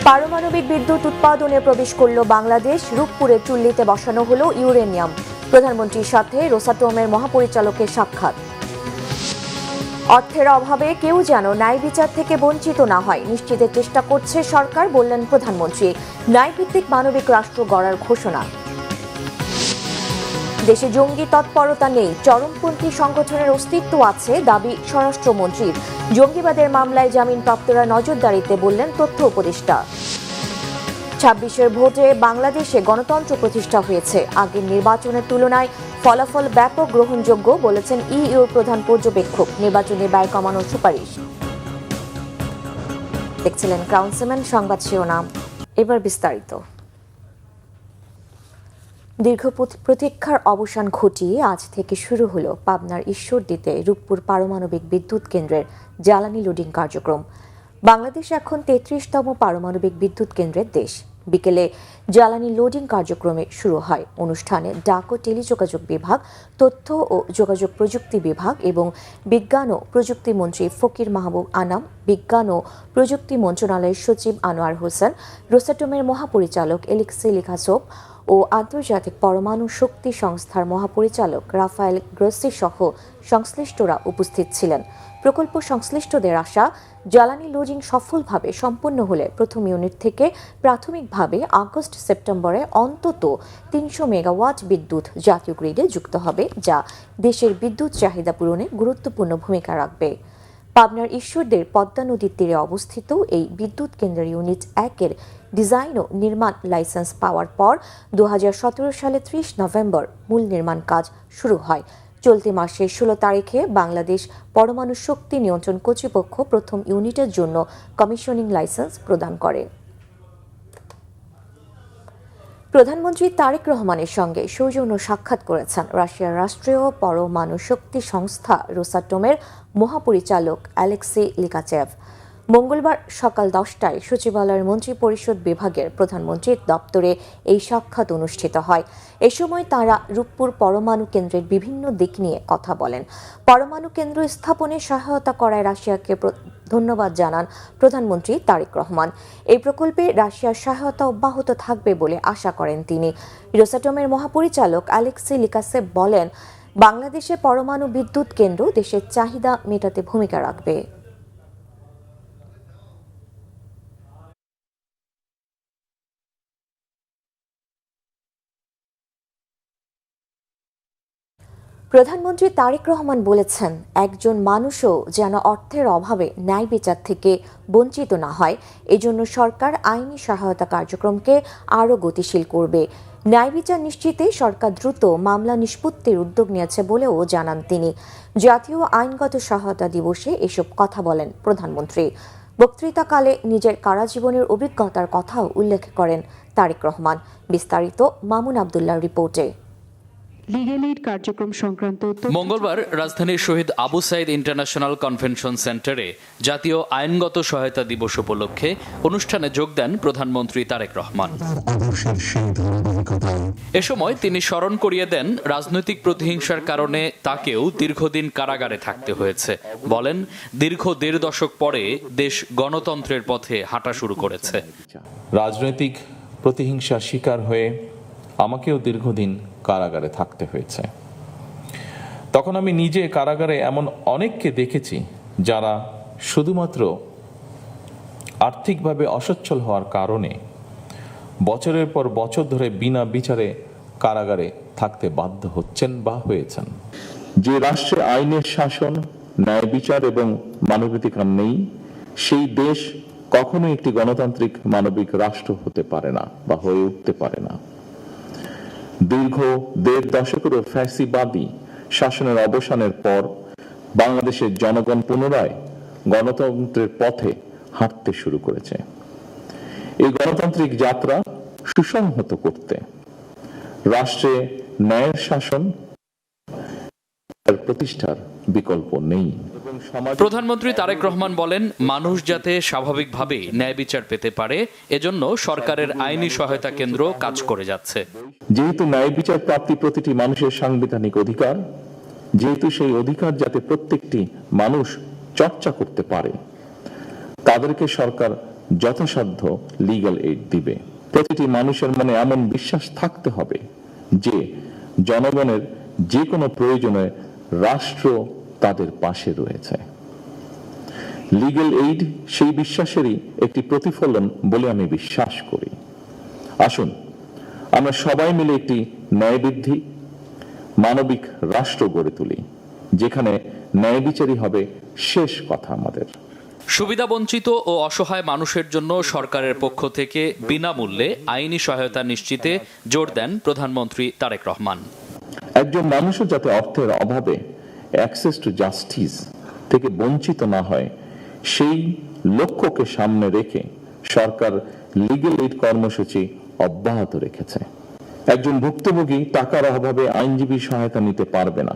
পারমাণবিক বিদ্যুৎ উৎপাদনে প্রবেশ করল বাংলাদেশ। রূপপুরে চুল্লিতে বসানো হলো ইউরেনিয়াম। প্রধানমন্ত্রীর সাথে রোসাটমের মহাপরিচালকের সাক্ষাৎ। অর্থের অভাবে কেউ যেন ন্যায় বিচার থেকে বঞ্চিত না হয় নিশ্চিতের চেষ্টা করছে সরকার, বললেন প্রধানমন্ত্রী। ন্যায়ভিত্তিক মানবিক রাষ্ট্র গড়ার ঘোষণা। দেশে জঙ্গি তৎপরতা নেই, চরমপন্থী সংগঠনের অস্তিত্ব আছে দাবি স্বরাষ্ট্রমন্ত্রীর। জঙ্গিবাদের মামলায় জামিনপ্রাপ্তরা নজরদারিতে, বললেন তথ্য উপদেষ্টা। ২৬-এর ভোটে বাংলাদেশে গণতন্ত্র প্রতিষ্ঠা হয়েছে। আগের নির্বাচনের তুলনায় ফলাফল ব্যাপক গ্রহণযোগ্য, বলেছেন ইইউর প্রধান পর্যবেক্ষক। নির্বাচনে ব্যয় কমানোর সুপারিশ। দেখছিলেন ক্রাউন সিমেন্ট সংবাদ শিরোনাম, এবার বিস্তারিত। দীর্ঘ প্রতীক্ষার অবসান ঘটিয়ে আজ থেকে শুরু হলো পাবনার ঈশ্বরদীতে রূপপুর পারমাণবিক বিদ্যুৎ কেন্দ্রের জ্বালানি লোডিং কার্যক্রম। বাংলাদেশ এখন ৩৩তম পারমাণবিক বিদ্যুৎ কেন্দ্রের দেশ। বিকেলে জ্বালানি লোডিং কার্যক্রমে শুরু হয়। অনুষ্ঠানে ডাক ও টেলিযোগাযোগ বিভাগ, তথ্য ও যোগাযোগ প্রযুক্তি বিভাগ এবং বিজ্ঞান ও প্রযুক্তি মন্ত্রী ফকির মাহবুব আনাম, বিজ্ঞান ও প্রযুক্তি মন্ত্রণালয়ের সচিব আনোয়ার হোসেন, রোসাটমের মহাপরিচালক এলেক্সি লিকাসোভ ও আন্তর্জাতিক পরমাণু শক্তি সংস্থার মহাপরিচালক রাফায়েল গ্রোসি সহ সংশ্লিষ্টরা উপস্থিত ছিলেন। প্রকল্প সংশ্লিষ্টদের আশা, জ্বালানি লোডিং সফলভাবে সম্পন্ন হলে প্রথম ইউনিট থেকে প্রাথমিকভাবে আগস্ট-সেপ্টেম্বরে অন্তত ৩০০ মেগাওয়াট বিদ্যুৎ জাতীয় গ্রিডে যুক্ত হবে, যা দেশের বিদ্যুৎ চাহিদা পূরণে গুরুত্বপূর্ণ ভূমিকা রাখবে। পাবনার ঈশ্বরদের পদ্মা নদীর তীরে অবস্থিত এই বিদ্যুৎ কেন্দ্রের ইউনিট ১-এর ডিজাইন ও নির্মাণ লাইসেন্স পাওয়ার পর ২০১৭ সালে ৩০ নভেম্বর মূল নির্মাণ কাজ শুরু হয়। চলতি মাসের ১৬ তারিখে বাংলাদেশ পরমাণু শক্তি নিয়ন্ত্রণ কর্তৃপক্ষ প্রথম ইউনিটের জন্য কমিশনিং লাইসেন্স প্রদান করে। প্রধানমন্ত্রী তারেক রহমানের সঙ্গে সৌজন্য সাক্ষাৎ করেছেন রাশিয়ার রাষ্ট্রীয় পরমাণু শক্তি সংস্থা রোসাটমের মহাপরিচালক অ্যালেক্সি লিকাচেভ। মঙ্গলবার সকাল ১০টায় সচিবালয়ের মন্ত্রী পরিষদ বিভাগের প্রধানমন্ত্রীর দপ্তরে এই সাক্ষাৎ অনুষ্ঠিত হয়। এ সময় তাঁরা রূপপুর পরমাণু কেন্দ্রের বিভিন্ন দিক নিয়ে কথা বলেন। পরমাণু কেন্দ্র স্থাপনে সহায়তা করায় রাশিয়াকে ধন্যবাদ জানান প্রধানমন্ত্রী তারেক রহমান। এই প্রকল্পে রাশিয়ার সহায়তা অব্যাহত থাকবে বলে আশা করেন তিনি। রোসাটমের মহাপরিচালক অ্যালেক্সি লিকাসেভ বলেন, বাংলাদেশে পরমাণু বিদ্যুৎ কেন্দ্র দেশের চাহিদা মেটাতে ভূমিকা রাখবে। প্রধানমন্ত্রী তারেক রহমান বলেছেন, একজন মানুষও যেন অর্থের অভাবে ন্যায় বিচার থেকে বঞ্চিত না হয়, এজন্য সরকার আইনি সহায়তা কার্যক্রমকে আরও গতিশীল করবে। ন্যায় বিচার নিশ্চিতে সরকার দ্রুত মামলা নিষ্পত্তির উদ্যোগ নিয়েছে বলেও জানান তিনি। জাতীয় আইনগত সহায়তা দিবসে এসব কথা বলেন প্রধানমন্ত্রী। বক্তৃতাকালে নিজের কারাজীবনের অভিজ্ঞতার কথাও উল্লেখ করেন তারেক রহমান। বিস্তারিত মামুন আবদুল্লাহর রিপোর্টে। কার্যক্রম সংক্রান্ত মঙ্গলবার রাজধানীর শহীদ আবু সাইদ ইন্টারন্যাশনাল কনভেনশন সেন্টারে জাতীয় আইনগত সহায়তা দিবস উপলক্ষে অনুষ্ঠানে যোগ দেন প্রধানমন্ত্রী তারেক রহমান। এ সময় তিনি স্মরণ করিয়ে দেন, রাজনৈতিক প্রতিহিংসার কারণে তাকেও দীর্ঘদিন কারাগারে থাকতে হয়েছে। বলেন, দীর্ঘ ১.৫ দশক পরে দেশ গণতন্ত্রের পথে হাঁটা শুরু করেছে। রাজনৈতিক প্রতিহিংসার শিকার হয়ে আমাকেও দীর্ঘদিন কারাগারে থাকতে হয়েছে। তখন আমি নিজে কারাগারে এমন অনেককে দেখেছি যারা শুধুমাত্র আর্থিকভাবে অসচ্ছল হওয়ার কারণে বছরের পর বছর ধরে বিনা বিচারে কারাগারে থাকতে বাধ্য হচ্ছেন বা হয়েছেন। যে রাষ্ট্রে আইনের শাসন, ন্যায় বিচার এবং মানবাধিকার নেই, সেই দেশ কখনো একটি গণতান্ত্রিক মানবিক রাষ্ট্র হতে পারে না বা হয়ে উঠতে পারে না। দীর্ঘ ১.৫ দশকেরও ফ্যাসিবাদী শাসনের অবসানের পর বাংলাদেশের জনগণ পুনরায় গণতন্ত্রের পথে হাঁটতে শুরু করেছে। এই গণতান্ত্রিক যাত্রা সুসংহত করতে রাষ্ট্রে ন্যায়ের শাসন প্রতিষ্ঠার বিকল্প নেই। প্রধানমন্ত্রী তারেক রহমান বলেন, মানুষ যাতে স্বাভাবিকভাবে ন্যায় বিচার পেতে পারে, এজন্য সরকারের আইনি সহায়তা কেন্দ্র কাজ করে যাচ্ছে। যেহেতু ন্যায় বিচার প্রাপ্তি প্রতিটি মানুষের সাংবিধানিক অধিকার, যেহেতু সেই অধিকার যাতে প্রত্যেকটি মানুষ চর্চা করতে পারে, তাদেরকে সরকার যথাসাধ্য লিগ্যাল এইড দিবে। প্রতিটি মানুষের মনে এমন বিশ্বাস থাকতে হবে যে জনগণের যে কোনো প্রয়োজনে রাষ্ট্র তাদের পাশে রয়েছে। লিগ্যাল এইড সেই বিশ্বাসেরই একটি প্রতিফলন বলে আমি বিশ্বাস করি। আসুন আমরা সবাই মিলে একটি ন্যায়বৃদ্ধি মানবিক রাষ্ট্র গড়ে তুলি, যেখানে ন্যায় বিচারই হবে শেষ কথা আমাদের। সুবিধাবঞ্চিত ও অসহায় মানুষের জন্য সরকারের পক্ষ থেকে বিনামূল্যে আইনি সহায়তা নিশ্চিতে জোর দেন প্রধানমন্ত্রী তারেক রহমান। একজন মানুষও যাতে অর্থের অভাবে অ্যাক্সেস টু জাস্টিস থেকে বঞ্চিত না হয়, সেই লক্ষ্যকে সামনে রেখে সরকার লিগ্যাল এইড কর্মসূচি অব্যাহত রেখেছে। একজন ভুক্তভোগী টাকার অভাবে আইনজীবী সহায়তা নিতে পারবে না,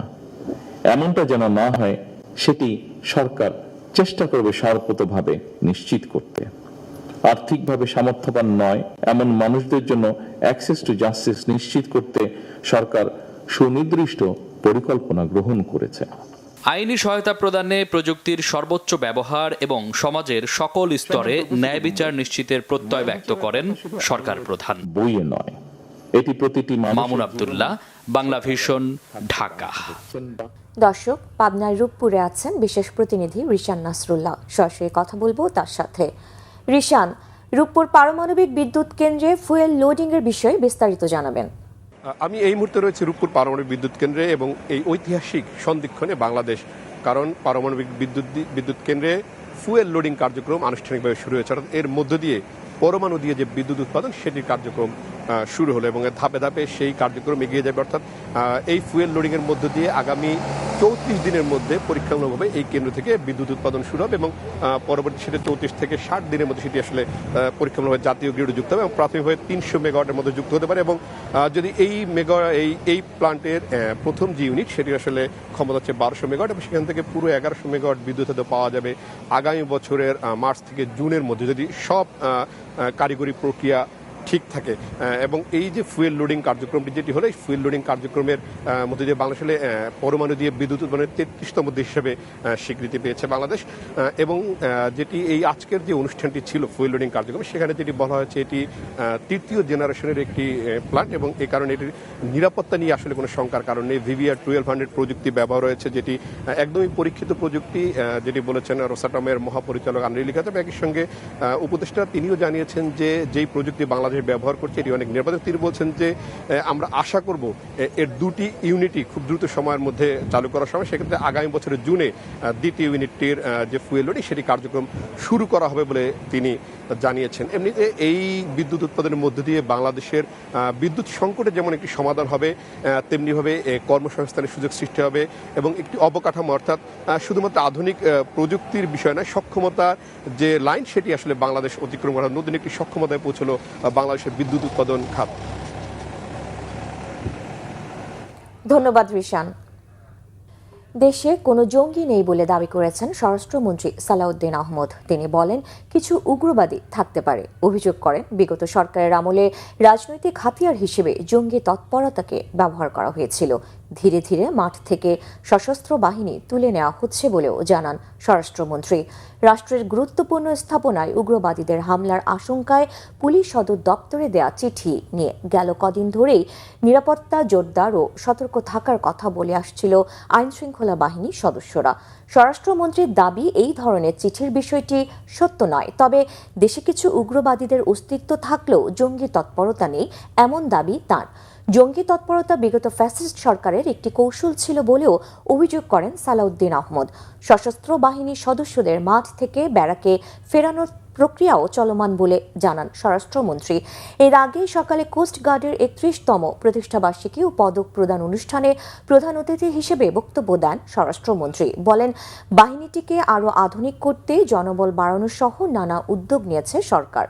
এমনটা যেন না হয় সেটি সরকার চেষ্টা করবে সর্বতোভাবে নিশ্চিত করতে। আর্থিকভাবে সামর্থ্যবান নয় এমন মানুষদের জন্য অ্যাক্সেস টু জাস্টিস নিশ্চিত করতে সরকার সুনির্দিষ্ট পরিকল্পনা গ্রহণ করেছে। আইনি সহায়তা প্রদানে প্রযুক্তির সর্বোচ্চ ব্যবহার এবং সমাজের সকল স্তরে ন্যায় বিচার নিশ্চিতের প্রত্যয় ব্যক্ত করেন সরকার প্রধান। বইয়ে নয়, এটি প্রতিটি মামুন আব্দুল্লাহ, বাংলা ভিশন, ঢাকা। দর্শক, পাবনার রূপপুরে আছেন বিশেষ প্রতিনিধি রিশান নাসরুল্লাহ। সরাসরি কথা বলবো তার সাথে। রিশান, রূপপুর পারমাণবিক বিদ্যুৎ কেন্দ্রে ফুয়েল লোডিং এর বিষয়ে বিস্তারিত জানাবেন। আমি এই মুহূর্তে রয়েছে রূপপুর পারমাণবিক বিদ্যুৎ কেন্দ্রে এবং এই ঐতিহাসিক সন্ধিক্ষণে বাংলাদেশ, কারণ পারমাণবিক বিদ্যুৎ কেন্দ্রে ফুয়েল লোডিং কার্যক্রম আনুষ্ঠানিকভাবে শুরু হয়েছে। অর্থাৎ এর মধ্য দিয়ে পরমাণু দিয়ে যে বিদ্যুৎ উৎপাদন সেটির কার্যক্রম শুরু হলো এবং ধাপে ধাপে সেই কার্যক্রম এগিয়ে যাবে। অর্থাৎ এই ফুয়েল লোডিং এর মধ্য দিয়ে আগামী 34 দিনের মধ্যে পরীক্ষামূলকভাবে এই কেন্দ্র থেকে বিদ্যুৎ উৎপাদন শুরু হবে এবং পরবর্তী সেটা 34 থেকে 60 দিনের মধ্যে সেটি আসলে পরীক্ষামূলকভাবে জাতীয় গ্রিডে যুক্ত হবে এবং প্রাথমিকভাবে 300 মেগাওয়াটের মধ্যে যুক্ত হতে পারে। এবং যদি এই প্লান্টের প্রথম যে ইউনিট সেটি আসলে ক্ষমতা হচ্ছে 1200 মেগাওয়াট এবং সেখান থেকে পুরো 1100 মেগাওয়াট বিদ্যুৎ হয়তো পাওয়া যাবে আগামী বছরের মার্চ থেকে জুনের মধ্যে, যদি সব কারিগরি প্রক্রিয়া ঠিক থাকে। এবং এই যে ফুয়েল লোডিং কার্যক্রমটি যেটি হলো, এই ফুয়েল লোডিং কার্যক্রমের মধ্যে যে বাংলাদেশে পরমাণু দিয়ে বিদ্যুৎ উৎপাদনের 33তম দেশ হিসেবে স্বীকৃতি পেয়েছে বাংলাদেশ। এবং যেটি এই আজকের যে অনুষ্ঠানটি ছিল ফুয়েল লোডিং কার্যক্রম, সেখানে যেটি বলা হয়েছে এটি তৃতীয় জেনারেশনের একটি প্লান্ট এবং এই কারণে এটির নিরাপত্তা নিয়ে আসলে কোনো শঙ্কার কারণ নেই। VVR 1200 প্রযুক্তি ব্যবহার হয়েছে, যেটি একদমই পরীক্ষিত প্রযুক্তি, যেটি বলেছেন রোসাটমের মহাপরিচালক আনরিলি খাতুন। একই সঙ্গে উপদেষ্টা তিনিও জানিয়েছেন যে যেই প্রযুক্তি বাংলাদেশ ব্যবহার করছে এটি অনেক নিরাপদ। তিনি বলছেন যে আমরা আশা করব এর দুটি ইউনিটই খুব দ্রুত সময়ের মধ্যে চালু করার সময়, সেক্ষেত্রে আগামী বছরের জুনে দ্বিতীয় ইউনিটটির যে ফুয়েল লোডিং সেটি কার্যক্রম শুরু করা হবে বলে তিনি জানিয়েছেন। এমনিতে এই বিদ্যুৎ উৎপাদনের মধ্য দিয়ে বাংলাদেশের বিদ্যুৎ সংকটে যেমন একটি সমাধান হবে, তেমনিভাবে কর্মসংস্থানের সুযোগ সৃষ্টি হবে এবং একটি অবকাঠামো, অর্থাৎ শুধুমাত্র আধুনিক প্রযুক্তির বিষয় নয়, সক্ষমতার যে লাইন সেটি আসলে বাংলাদেশ অতিক্রম করার নতুন একটি সক্ষমতায় পৌঁছলো বাংলাদেশের বিদ্যুৎ উৎপাদন খাত। ধন্যবাদ রিশান। দেশে কোনো জঙ্গি নেই বলে দাবি করেছেন স্বরাষ্ট্রমন্ত্রী সালাউদ্দিন আহমদ। তিনি বলেন, কিছু উগ্রবাদী থাকতে পারে। অভিযোগ করেন, বিগত সরকারের আমলে রাজনৈতিক হাতিয়ার হিসেবে জঙ্গি তৎপরতাকে ব্যবহার করা হয়েছিল। ধীরে ধীরে মাঠ থেকে সশস্ত্র বাহিনী তুলে নেওয়া হচ্ছে বলেও জানান স্বরাষ্ট্রমন্ত্রী। রাষ্ট্রের গুরুত্বপূর্ণ স্থাপনায় উগ্রবাদীদের হামলার আশঙ্কায় পুলিশ সদর দপ্তরে দেয়া চিঠি নিয়ে গেল কদিন ধরেই নিরাপত্তা জোরদার ও সতর্ক থাকার কথা বলে আসছিল আইনশৃঙ্খলা বাহিনীর সদস্যরা। স্বরাষ্ট্রমন্ত্রীর দাবি, এই ধরনের চিঠির বিষয়টি সত্য নয়, তবে দেশে কিছু উগ্রবাদীদের অস্তিত্ব থাকলেও জঙ্গি তৎপরতা নেই এমন দাবি তাঁর। জঙ্গি তৎপরতা বিগত ফ্যাসিস্ট সরকারের একটি কৌশল ছিল বলেও অভিযোগ করেন সালাউদ্দিন আহমদ। সশস্ত্র বাহিনীর সদস্যদের মাঠ থেকে ব্যারাকে ফেরানোর প্রক্রিয়াও চলমান বলে জানান স্বরাষ্ট্রমন্ত্রী। এর আগে সকালে কোস্ট গার্ডের 31তম প্রতিষ্ঠাবার্ষিকী ও পদক প্রদান অনুষ্ঠানে প্রধান অতিথি হিসেবে বক্তব্য দেন স্বরাষ্ট্রমন্ত্রী। বলেন, বাহিনীটিকে আরও আধুনিক করতে জনবল বাড়ানো সহ নানা উদ্যোগ নিয়েছে সরকার।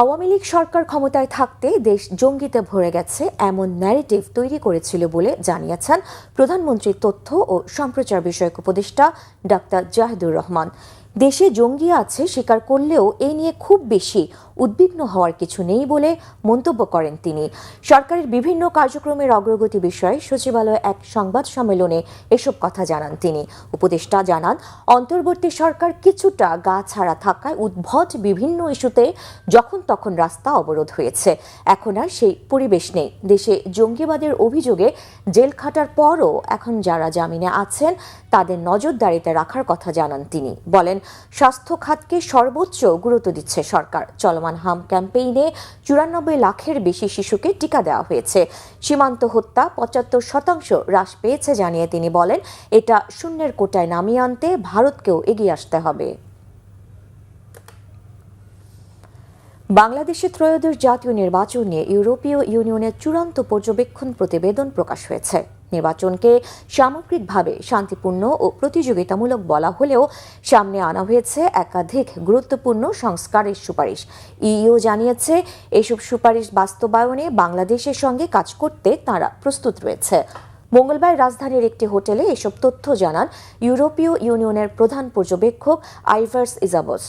আওয়ামী লীগ সরকার ক্ষমতায় থাকতে দেশ জঙ্গিতে ভরে গেছে এমন ন্যারেটিভ তৈরি করেছিল বলে জানিয়েছেন প্রধানমন্ত্রীর তথ্য ও সম্প্রচার বিষয়ক উপদেষ্টা ডাক্তার জাহিদুর রহমান। দেশে জঙ্গি আছে স্বীকার করলেও এই নিয়ে খুব বেশি উদ্বিগ্ন হওয়ার কিছু নেই বলে মন্তব্য করেন তিনি। সরকারের বিভিন্ন কার্যক্রমের অগ্রগতি বিষয়ে সচিবালয়ে এক সংবাদ সম্মেলনে এসব কথা জানান তিনি। উপদেষ্টা জানান, অন্তর্বর্তী সরকার কিছুটা গা ছাড়া থাকায় উদ্ভট বিভিন্ন ইস্যুতে যখন তখন রাস্তা অবরোধ হয়েছে। এখন আর সেই পরিবেশ নেই। দেশে জঙ্গিবাদের অভিযোগে জেল খাটার পরও এখন যারা জামিনে আছেন তাদের নজরদারিতে রাখার কথা জানান তিনি। বলেন, স্বাস্থ্য খাতকে সর্বোচ্চ গুরুত্ব দিচ্ছে সরকার। চলমান হাম ক্যাম্পেইনে 94 লাখের বেশি শিশুকে টিকা দেওয়া হয়েছে। সীমান্ত হত্যা 75% হ্রাস পেয়েছে জানিয়ে তিনি বলেন, এটা শূন্যের কোটায় নামিয়ে আনতে ভারতকেও এগিয়ে আসতে হবে। বাংলাদেশে ত্রয়োদশ জাতীয় নির্বাচন নিয়ে ইউরোপীয় ইউনিয়নের চূড়ান্ত পর্যবেক্ষণ প্রতিবেদন প্রকাশ হয়েছে। নির্বাচনকে সামগ্রিকভাবে শান্তিপূর্ণ ও প্রতিযোগিতামূলক বলা হলেও সামনে আনা হয়েছে একাধিক গুরুত্বপূর্ণ সংস্কারের সুপারিশ। ইইউ জানিয়েছে, এসব সুপারিশ বাস্তবায়নে বাংলাদেশের সঙ্গে কাজ করতে তারা প্রস্তুত রয়েছে। মঙ্গলবার রাজধানীর একটি হোটেলে এসব তথ্য জানান ইউরোপীয় ইউনিয়নের প্রধান পর্যবেক্ষক আইভার্স ইজাবস।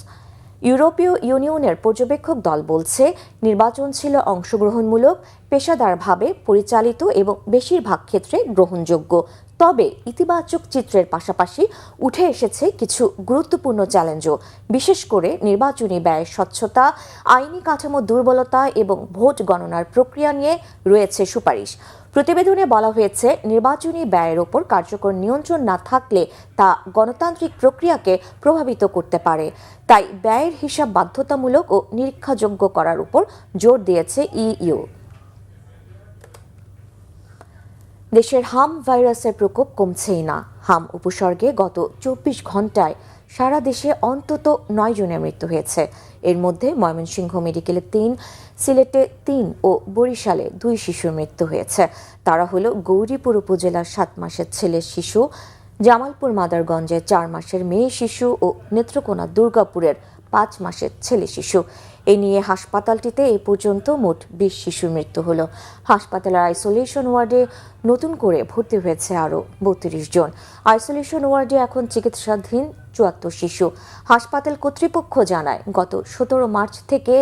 ইউরোপীয় ইউনিয়নের পর্যবেক্ষক দল বলছে, নির্বাচন ছিল অংশগ্রহণমূলক, পেশাদারভাবে পরিচালিত এবং বেশিরভাগ ক্ষেত্রে গ্রহণযোগ্য। তবে ইতিবাচক চিত্রের পাশাপাশি উঠে এসেছে কিছু গুরুত্বপূর্ণ চ্যালেঞ্জও, বিশেষ করে নির্বাচনী ব্যয়ের স্বচ্ছতা, আইনি কাঠামো দুর্বলতা এবং ভোট গণনার প্রক্রিয়া নিয়ে রয়েছে সুপারিশ। প্রতিবেদনে বলা হয়েছে, নির্বাচনী ব্যয়ের ওপর কার্যকর নিয়ন্ত্রণ না থাকলে তা গণতান্ত্রিক প্রক্রিয়াকে প্রভাবিত করতে পারে। তাই ব্যয়ের হিসাব বাধ্যতামূলক ও নিরীক্ষাযোগ্য করার উপর জোর দিয়েছে ইইউ। দেশের হাম ভাইরাসের প্রকোপ কমছেই না। হাম উপসর্গে গত 24 ঘন্টায় সারা দেশে অন্তত 9 জনের মৃত্যু হয়েছে। এর মধ্যে ময়মনসিংহ মেডিকেলে 3, সিলেটে 3 ও বরিশালে 2 শিশুর মৃত্যু হয়েছে। তারা হলো গৌরীপুর উপজেলার 7 মাসের ছেলে শিশু, জামালপুর মাদারগঞ্জের 4 মাসের মেয়ে শিশু ও নেত্রকোনা দুর্গাপুরের 5 মাসের ছেলে শিশু। এ নিয়ে হাসপাতালটিতে এ পর্যন্ত মোট 20 শিশুর মৃত্যু হলো। হাসপাতালের আইসোলেশন ওয়ার্ডে নতুন করে ভর্তি হয়েছে আরও 32 জন। আইসোলেশন ওয়ার্ডে এখন চিকিৎসাধীন 74 শিশু। হাসপাতাল কর্তৃপক্ষ জানায়, গত 17 মার্চ থেকে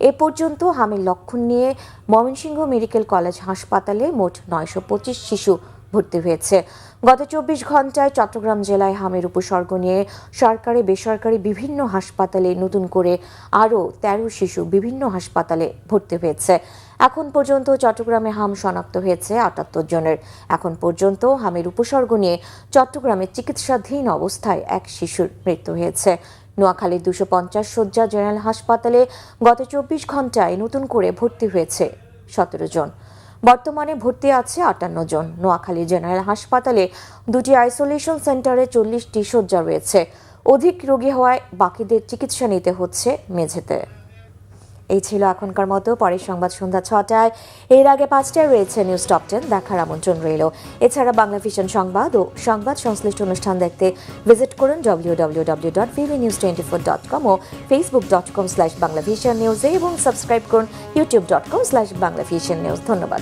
এ পর্যন্ত হামের লক্ষণ নিয়ে ময়মনসিংহ মেডিকেল কলেজ হাসপাতালে মোট 925 শিশু ভর্তি হয়েছে। গত 24 ঘন্টায় চট্টগ্রাম জেলায় হামের উপসর্গ নিয়ে সরকারি বেসরকারি বিভিন্ন হাসপাতালে নতুন করে আরও 13 শিশু বিভিন্ন হাসপাতালে ভর্তি হয়েছে। এখন পর্যন্ত চট্টগ্রামে হাম শনাক্ত হয়েছে 78 জনের। এখন পর্যন্ত হামের উপসর্গ নিয়ে চট্টগ্রামে চিকিৎসাধীন অবস্থায় 1 শিশুর মৃত্যু হয়েছে। নোয়াখালীর 250 শয্যা জেনারেল হাসপাতালে গত 24 ঘন্টায় নতুন করে ভর্তি হয়েছে 17 জন। বর্তমানে ভর্তি আছে 58 জন। নোয়াখালী জেনারেল হাসপাতালে 2টি আইসোলেশন সেন্টারে 40টি শয্যা রয়েছে। অধিক রোগী হওয়ায় বাকিদের চিকিৎসা নিতে হচ্ছে মেঝেতে। এই ছিল এখনকার মতো। পরের সংবাদ সন্ধ্যা 6টায়। এর আগে 5টায় রয়েছে নিউজ টপ 10 দেখার আমন্ত্রণ রইল। এছাড়া বাংলা ভিশন সংবাদ ও সংবাদ সংশ্লিষ্ট অনুষ্ঠান দেখতে ভিজিট করুন www.vvnews24.com ও facebook.com/banglavisionnews এবং সাবস্ক্রাইব করুন youtube.com/banglavisionnews। ধন্যবাদ।